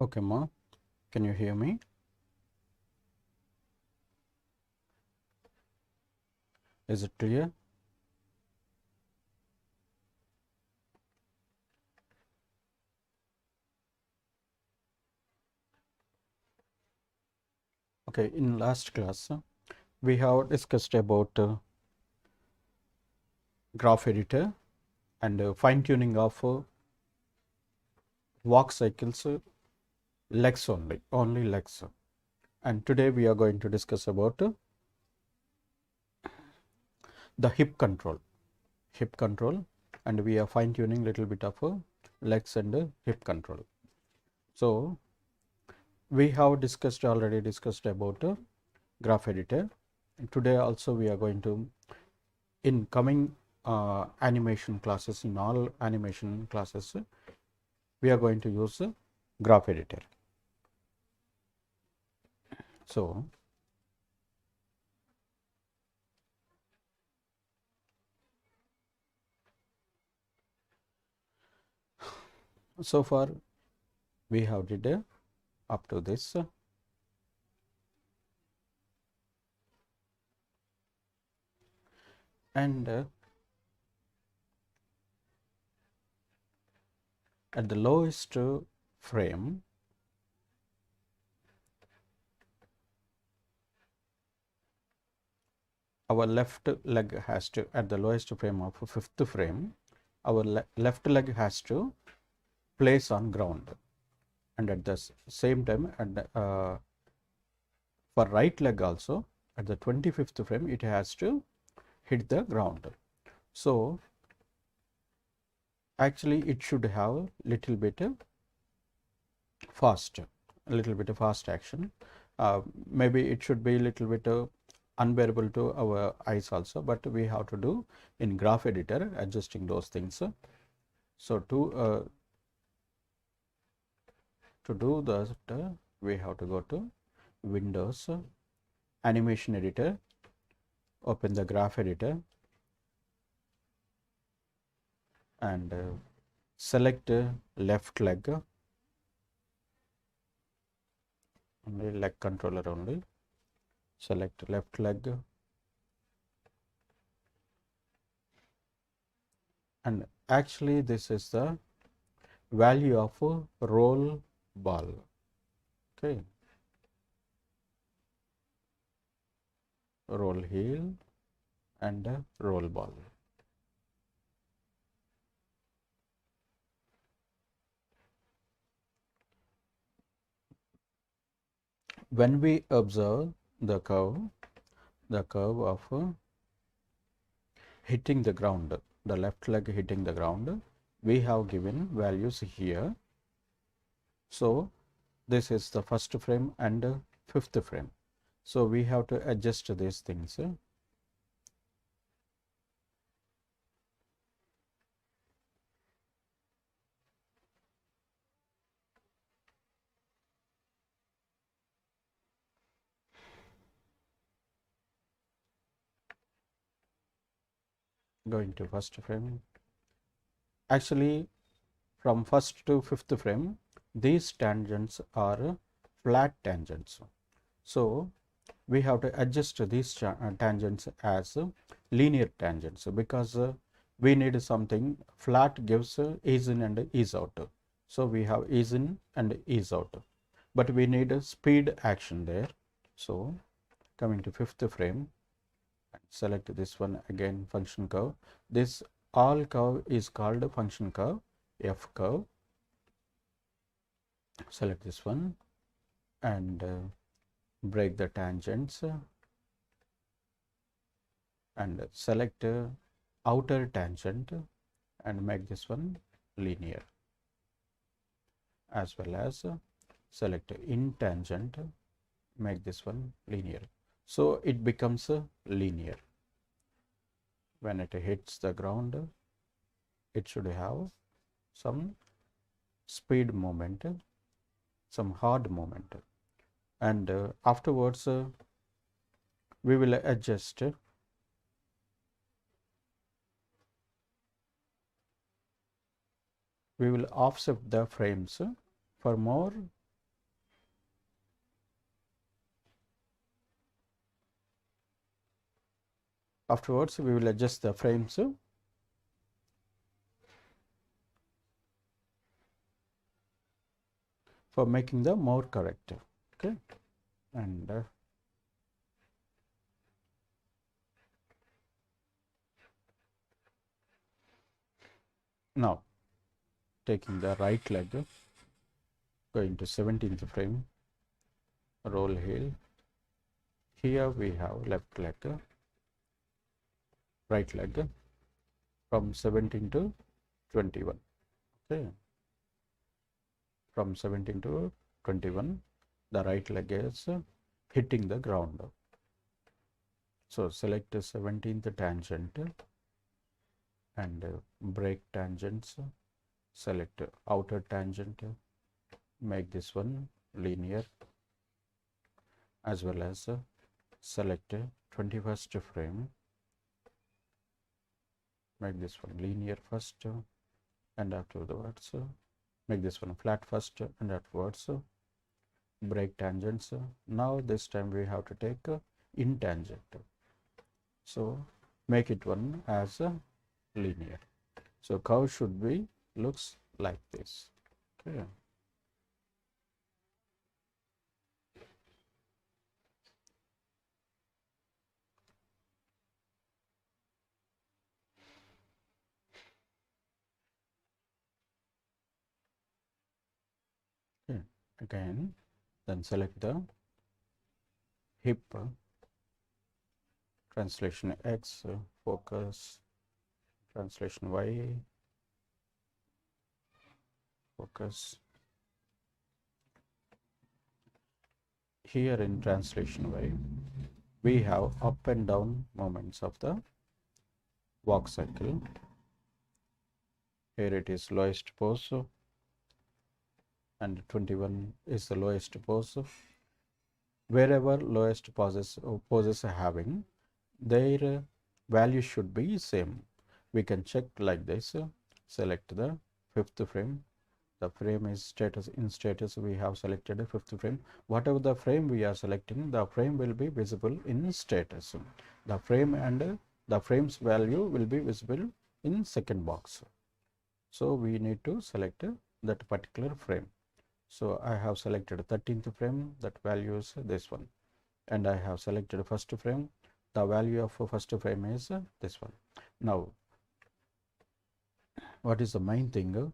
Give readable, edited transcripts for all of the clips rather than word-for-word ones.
Okay, Ma, can you hear me? Is it clear? Okay, in last class, we have discussed about graph editor and fine tuning of walk cycles, legs only legs. And today we are going to discuss about the hip control, and we are fine tuning little bit of legs and hip control. So we have already discussed about graph editor. And today also we are going to, in coming animation classes, in all animation classes, we are going to use graph editor. So so far we have did up to this, and at the lowest frame, our left leg has to, at the lowest frame of fifth frame, our left leg has to place on ground, and at the same time, and for right leg also, at the 25th frame it has to hit the ground. So actually it should have little bit fast, a little bit of fast action. Maybe it should be a little bit unbearable to our eyes also, but we have to do in graph editor adjusting those things. So to do that, we have to go to Windows, animation editor, open the graph editor, and select left leg, only leg controller only, select left leg, and actually this is the value of a roll ball. Okay, roll heel and a roll ball. When we observe the curve of hitting the ground, the left leg hitting the ground, we have given values here. So this is the first frame and fifth frame. So we have to adjust these things. Going to first frame. Actually, from first to fifth frame, these tangents are flat tangents. So we have to adjust these tangents as linear tangents, because we need something flat gives ease in and ease out. So we have ease in and ease out, but we need a speed action there. So coming to fifth frame, select this one again, function curve. This all curve is called function curve, F curve. Select this one and break the tangents and select outer tangent and make this one linear, as well as select in tangent, make this one linear. So it becomes linear. When it hits the ground, it should have some speed moment, some hard moment, and afterwards we will adjust. We will offset the frames for more Afterwards we will adjust the frames for making the more correct. Okay, and now taking the right leg, going to 17th frame, roll heel. Here we have left leg, right leg from 17 to 21. Okay, from 17 to 21, the right leg is hitting the ground. So select the 17th tangent and break tangents. Select outer tangent, make this one linear, as well as select 21st frame, make this one linear first, and afterwards make this one flat first, and afterwards break tangents. Now this time we have to take in tangent, so make it one as a linear. So curve should be looks like this. Okay. Okay. Again, then select the hip, translation X, focus, translation Y, focus. Here in translation Y, we have up and down moments of the walk cycle. Here it is lowest pose, and 21 is the lowest pose. Wherever lowest poses are having, their value should be same. We can check like this. Select the fifth frame. The frame is status. In status we have selected a fifth frame. Whatever the frame we are selecting, the frame will be visible in status. The frame and the frame's value will be visible in second box. So we need to select that particular frame. So I have selected 13th frame, that value is this one, and I have selected first frame, the value of first frame is this one. Now what is the main thing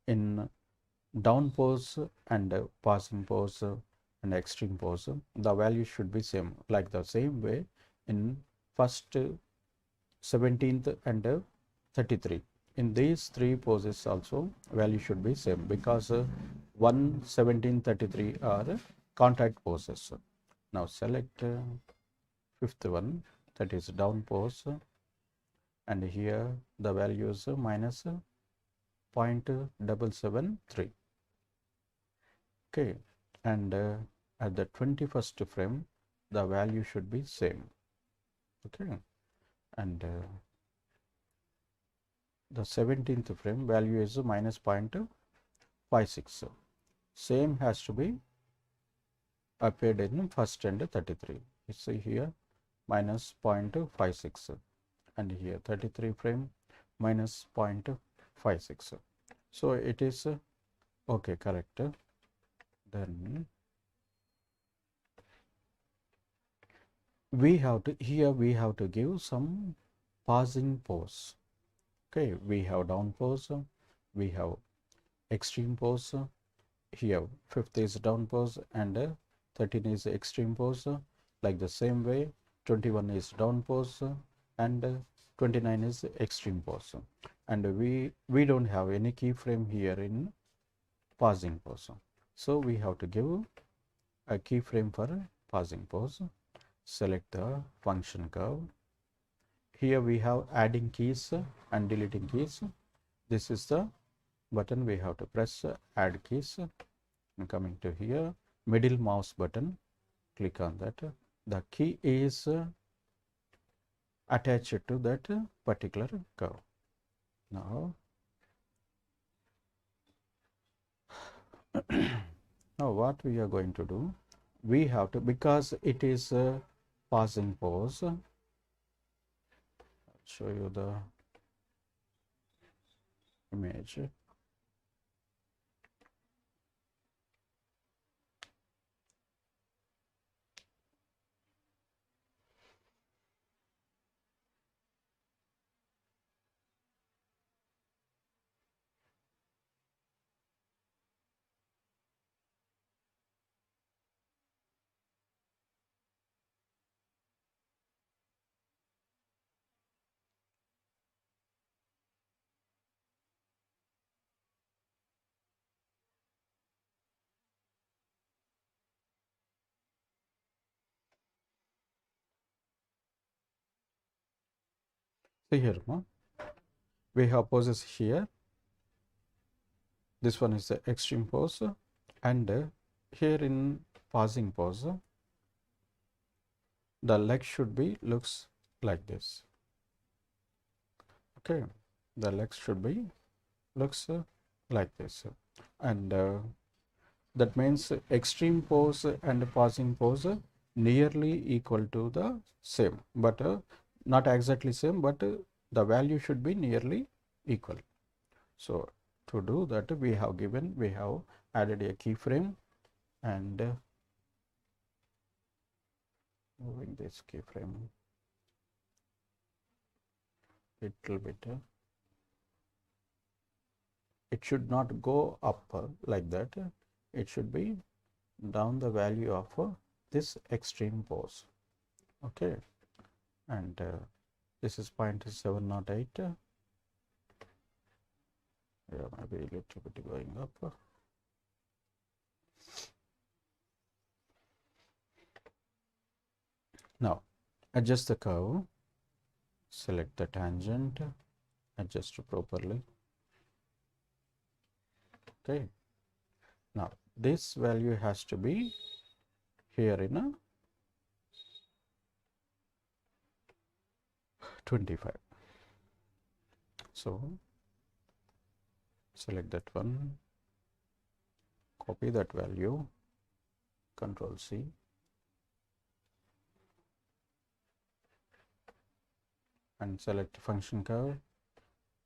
in down pose and passing pose and extreme pose, the value should be same, like the same way in first 17th and 33. In these three poses also value should be same, because 1, 17, 33 are contact poses. Now select fifth one, that is down pose, and here the value is minus 0.773. Okay, and at the 21st frame the value should be same. Okay, and the 17th frame value is minus 0.56. Same has to be appeared in first and 33. You see here minus 0.56, and here 33 frame minus 0.56. So it is okay, correct. Then we have to, here we have to give some passing pose. Okay, we have down pose, we have extreme pose. Here 5th is down pose and 13 is extreme pose. Like the same way 21 is down pose and 29 is extreme pose, and we don't have any keyframe here in passing pose, so we have to give a keyframe for passing pose. Select the function curve. Here we have adding keys and deleting keys. This is the button we have to press, add keys, and coming to here middle mouse button, click on that. The key is attached to that particular curve. Now now what we are going to do, we have to, because it is a passing pose, show you the image. See here, no? We have poses here. This one is the extreme pose, and here in pausing pose, the leg should be looks like this. Okay, the legs should be looks like this, and that means extreme pose and pausing pose nearly equal to the same, but not exactly same, but the value should be nearly equal. So to do that, we have added a keyframe and moving this keyframe little bit. It should not go up like that. It should be down the value of this extreme pose. Okay, and this is 0.708. Yeah, maybe a little bit going up. Now adjust the curve, select the tangent, adjust properly. Okay, now this value has to be here in a 25. So select that one, copy that value, Control C, and select function curve.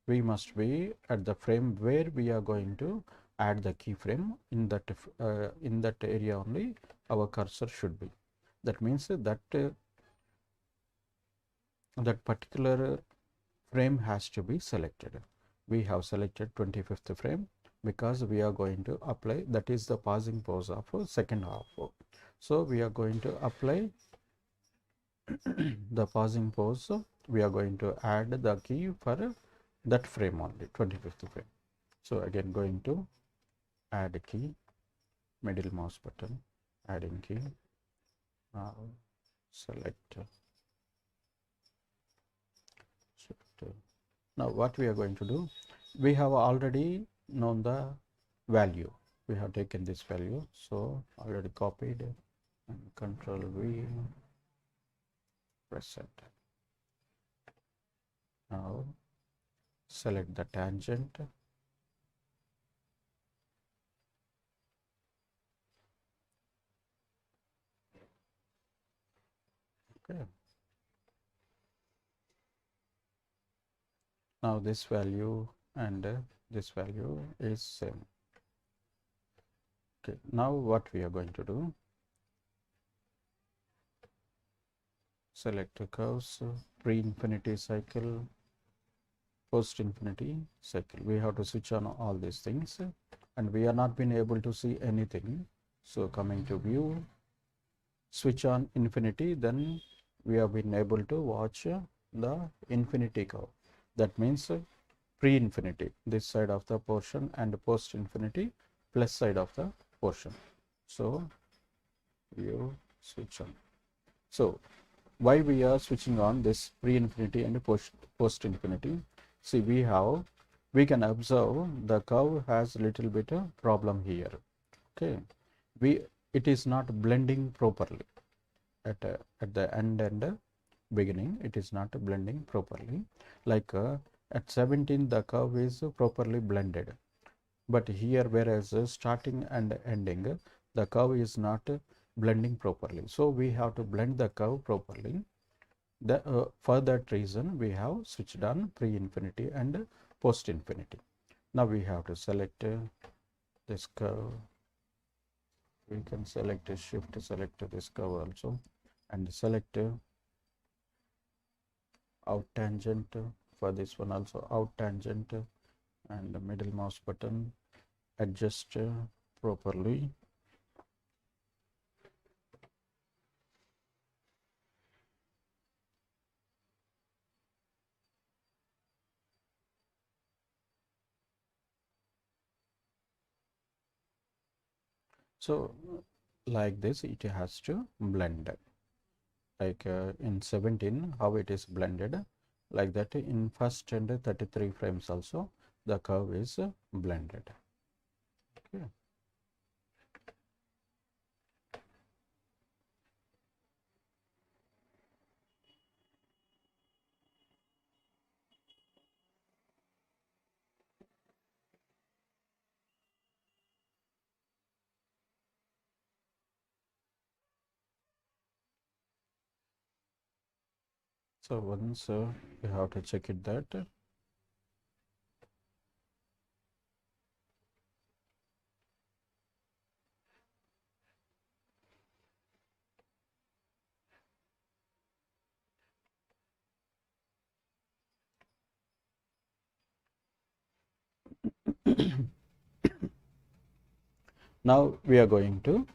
We must be at the frame where we are going to add the keyframe. In that area only our cursor should be. That means that that particular frame has to be selected. We have selected 25th frame because we are going to apply, that is the pausing pose of second half. So we are going to apply the pausing pose. We are going to add the key for that frame only, 25th frame. So again going to add key, middle mouse button, adding key. Now select shift. Now what we are going to do, we have already known the value. We have taken this value, so already copied, and Control V, press enter. Now select the tangent, okay. Now this value and this value is same. Okay, now what we are going to do, select curves, pre-infinity cycle, post-infinity cycle. We have to switch on all these things, and we are not been able to see anything. So coming to view, switch on infinity, then we have been able to watch the infinity curve. That means pre-infinity, this side of the portion, and post-infinity, plus side of the portion. So you switch on. So why we are switching on this pre-infinity and post-infinity? See, we can observe the curve has a little bit of problem here. Okay, it is not blending properly at the end and beginning. It is not blending properly. Like at 17 the curve is properly blended, but here whereas starting and ending the curve is not blending properly. So we have to blend the curve properly. For that reason, we have switched on pre-infinity and post-infinity. Now we have to select this curve. We can select a shift, select this curve also, and select out tangent for this one also, out tangent, and the middle mouse button, adjust properly. So like this it has to blend, like in 17 how it is blended, like that in first and 33 frames also the curve is blended. Okay. So once you have to check it that now we are going to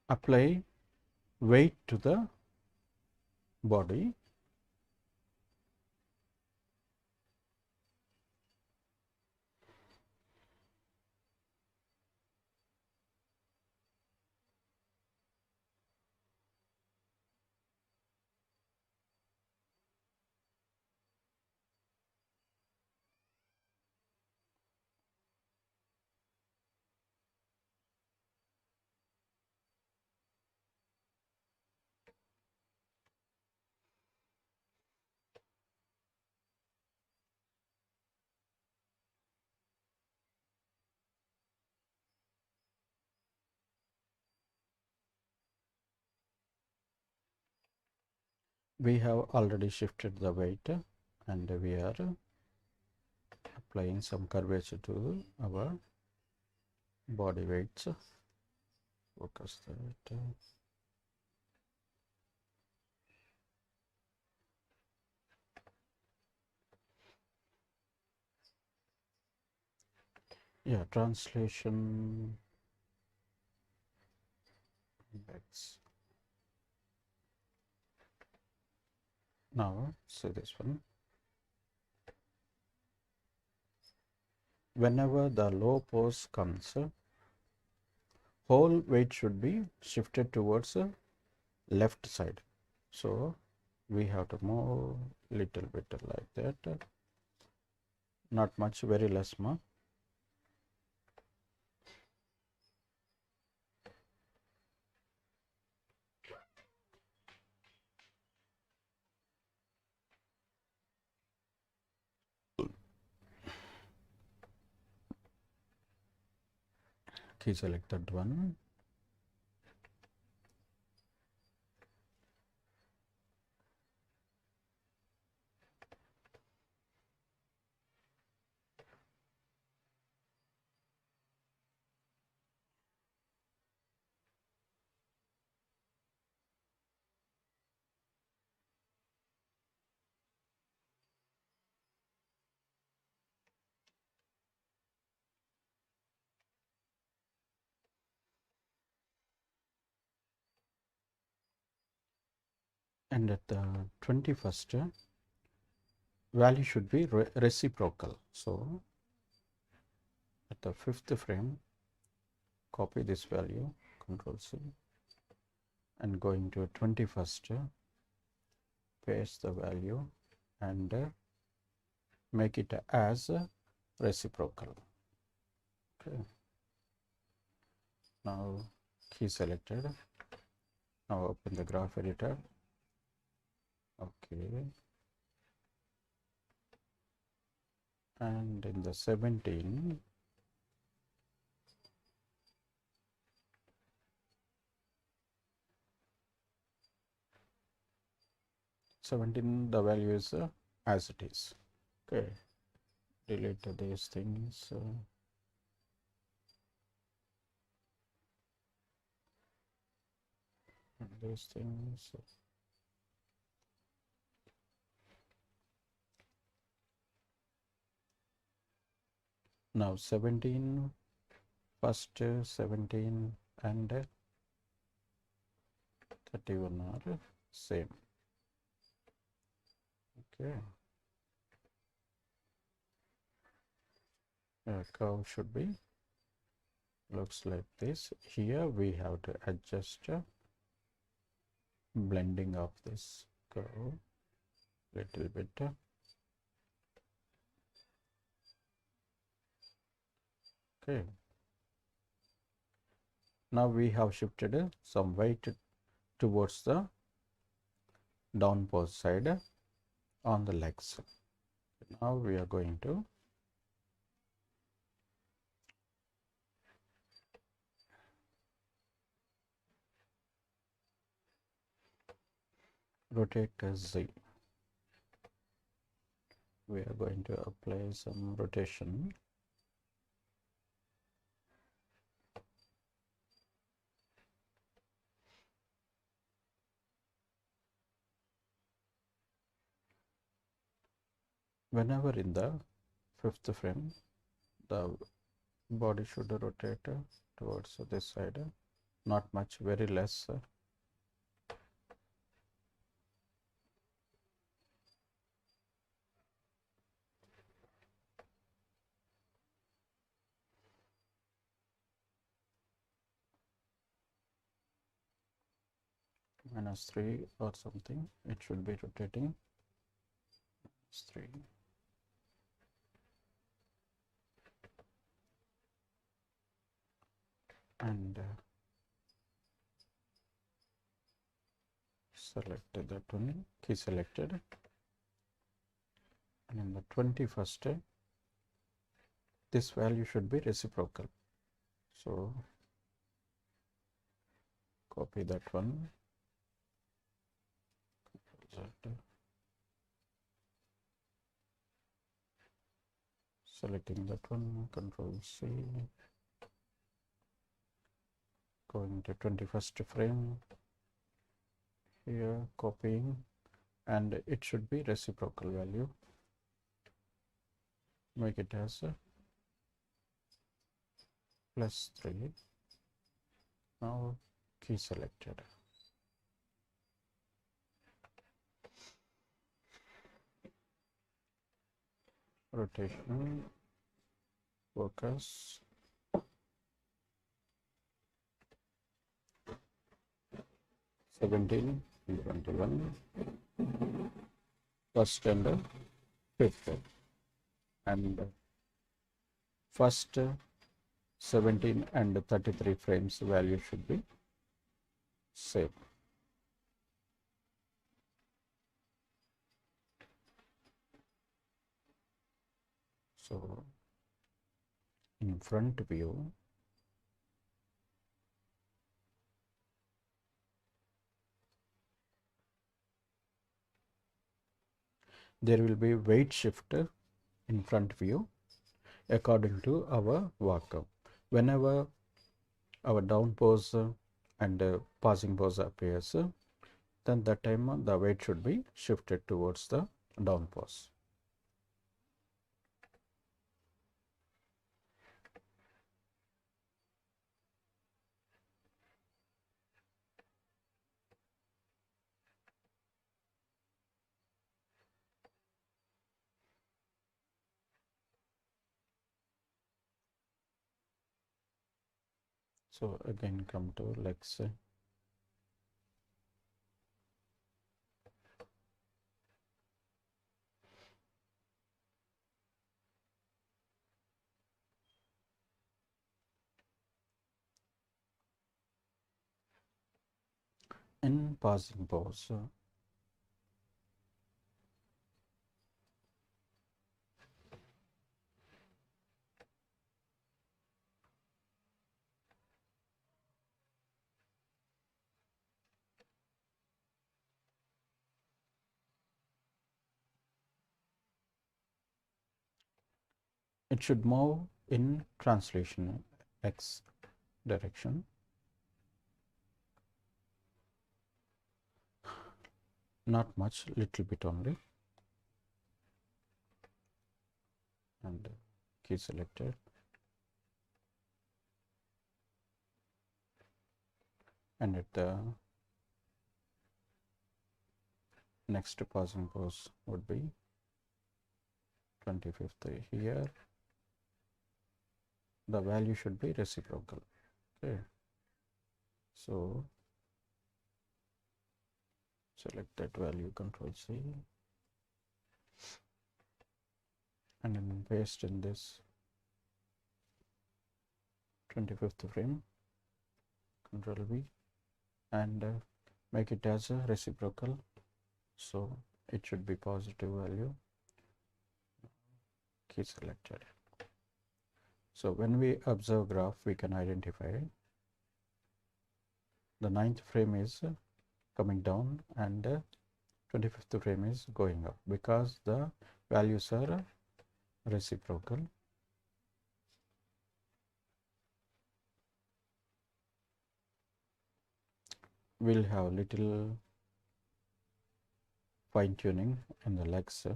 apply weight to the body. We have already shifted the weight and we are applying some curvature to our body weights. Focus that. Yeah, translation index. Now see this one. Whenever the low pose comes, whole weight should be shifted towards the left side. So we have to move little bit like that. Not much, very less more. Key selected one. And at the 21st, value should be reciprocal. So at the 5th frame, copy this value, Control C, and going to 21st, paste the value and make it as reciprocal. Okay. Now key selected. Now open the graph editor. Okay. And in the 17, the value is as it is. Okay, delete these things. And these things. Now 17, first 17 and 31 are same. Okay. Curve should be looks like this. Here we have to adjust blending of this curve little bit. Okay. Now we have shifted some weight towards the downpost side on the legs. Now we are going to rotate Z. We are going to apply some rotation. Whenever in the fifth frame, the body should rotate towards this side, not much, very less. -3 or something, it should be rotating. -3. And select that one, key selected. And in the 21st, this value should be reciprocal. So copy that one. Selecting that one, Control C, going to 21st frame, here copying, and it should be reciprocal value. Make it as +3. Now key selected. Rotation, focus, '17 and '21, first and fifth, and first 17 and 33 frames value should be same. So in front view, there will be weight shifter in front view according to our work. Whenever our down pose and passing pose appears, then that time the weight should be shifted towards the down pose. So again come to legs. In passing pose, it should move in translation x direction. Not much, little bit only, and key selected. And at the next pausing pose would be 25th here. The value should be reciprocal. Okay, so select that value, Control C, and then paste in this 25th frame, Control V, and make it as a reciprocal, so it should be positive value, key selected. So when we observe graph, we can identify the 9th frame is coming down and 25th frame is going up because the values are reciprocal. We'll have little fine tuning in the legs.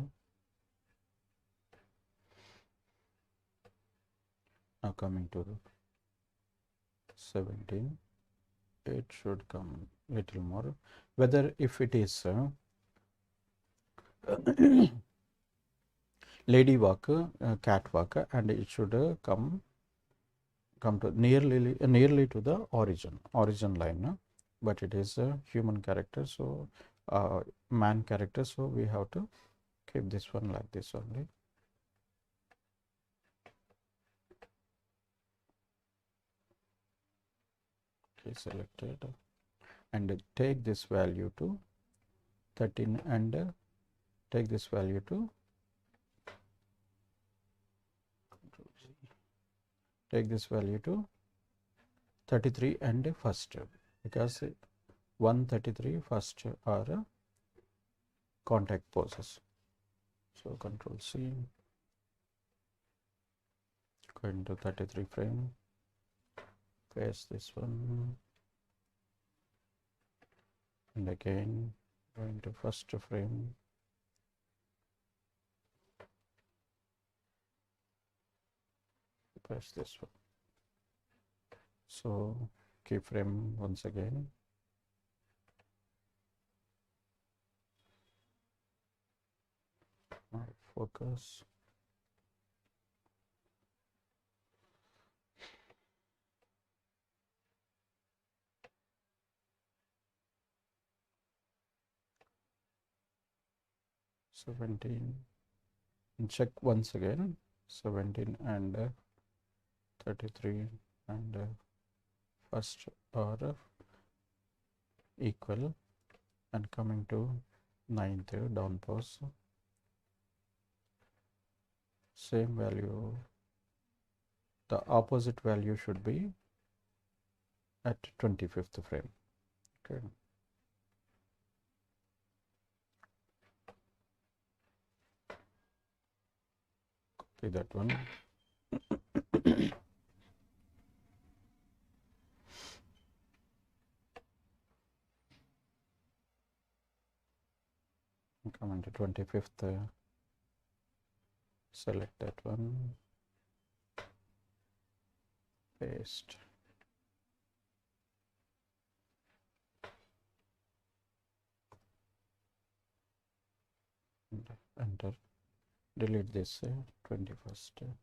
Now coming to 17, it should come little more. Whether if it is lady walk, cat walk, and it should come to nearly to the origin line, but it is a human character, so man character, so we have to keep this one like this only. Okay, selected, and take this value to 13 and take this value to take this value to 33 and first, because 133 first are contact poses. So Control C, go into 33 frame, paste this one, and again go into first frame, paste this one. So keyframe once again, now focus, '17, and check once again 17 and 33 and first are equal, and coming to 9th down pose, same value, the opposite value should be at 25th frame. Okay, copy that one. Come into 25th, select that one, paste, and enter, delete this 21st.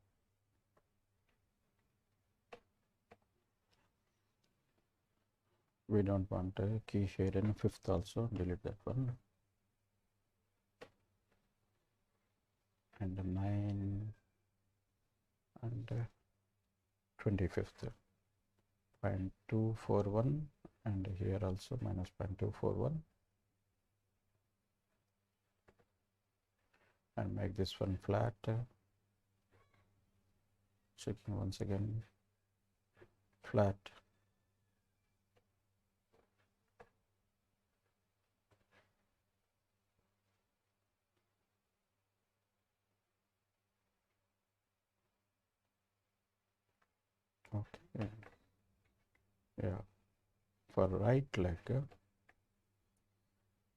We don't want a key here in 5th also, delete that one, and 9 and 25th, 0.241, and here also minus 0.241, and make this one flat, checking once again, flat, Okay, yeah, for right leg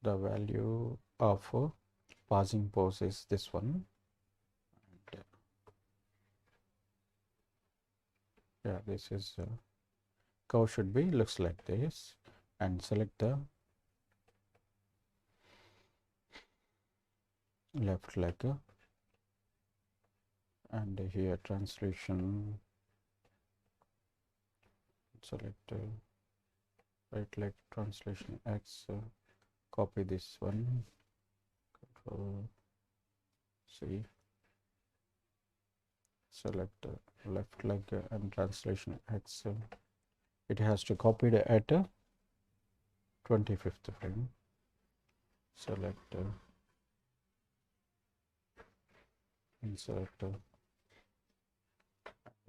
the value of passing pose is this one, and yeah, this is curve should be looks like this, and select the left leg and here translation, select right leg translation X, copy this one, Control C, select left leg and translation X, it has to copy it at 25th frame, select insert,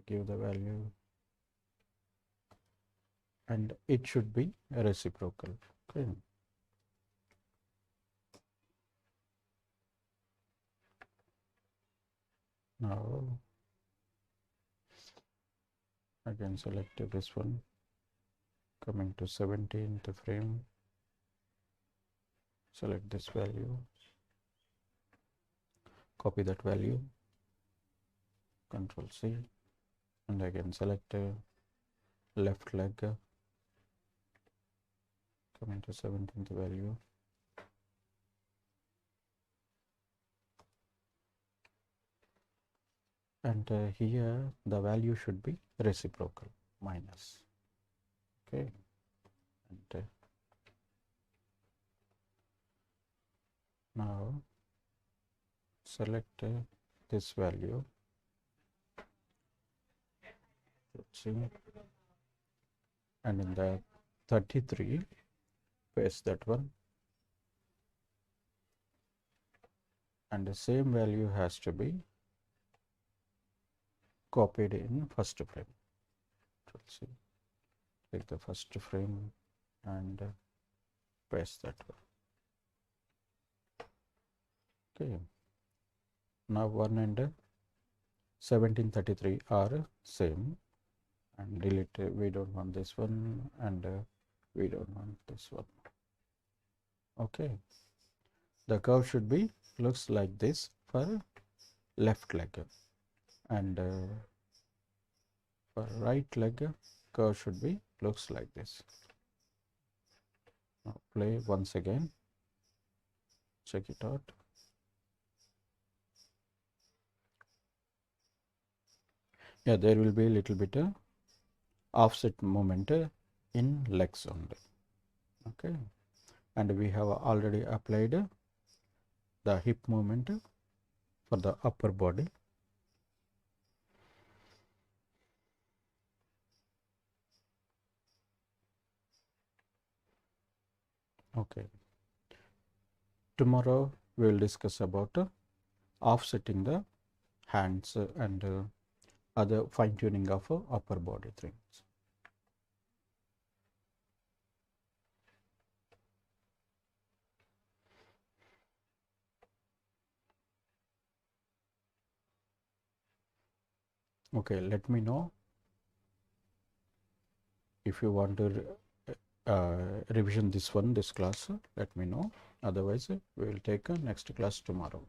give the value, and it should be reciprocal. Okay. Now again select this one, coming to 17th frame, select this value, copy that value, Control C, and again select left leg, coming to 17th value, and here the value should be reciprocal, minus. Okay, and now select this value, let's see, and in the 33 paste that one, and the same value has to be copied in first frame. Let's see, take the first frame and paste that one. Okay, now 1 and 1733 are same, and delete, we don't want this one, and we don't want this one. Okay, the curve should be looks like this for left leg, and for right leg curve should be looks like this. Now play once again, check it out. Yeah, there will be a little bit offset movement in legs only. Okay, and we have already applied the hip movement for the upper body. Okay, tomorrow we will discuss about offsetting the hands and other fine tuning of upper body things. Okay, let me know if you want to revision this class, let me know. Otherwise, we will take a next class tomorrow.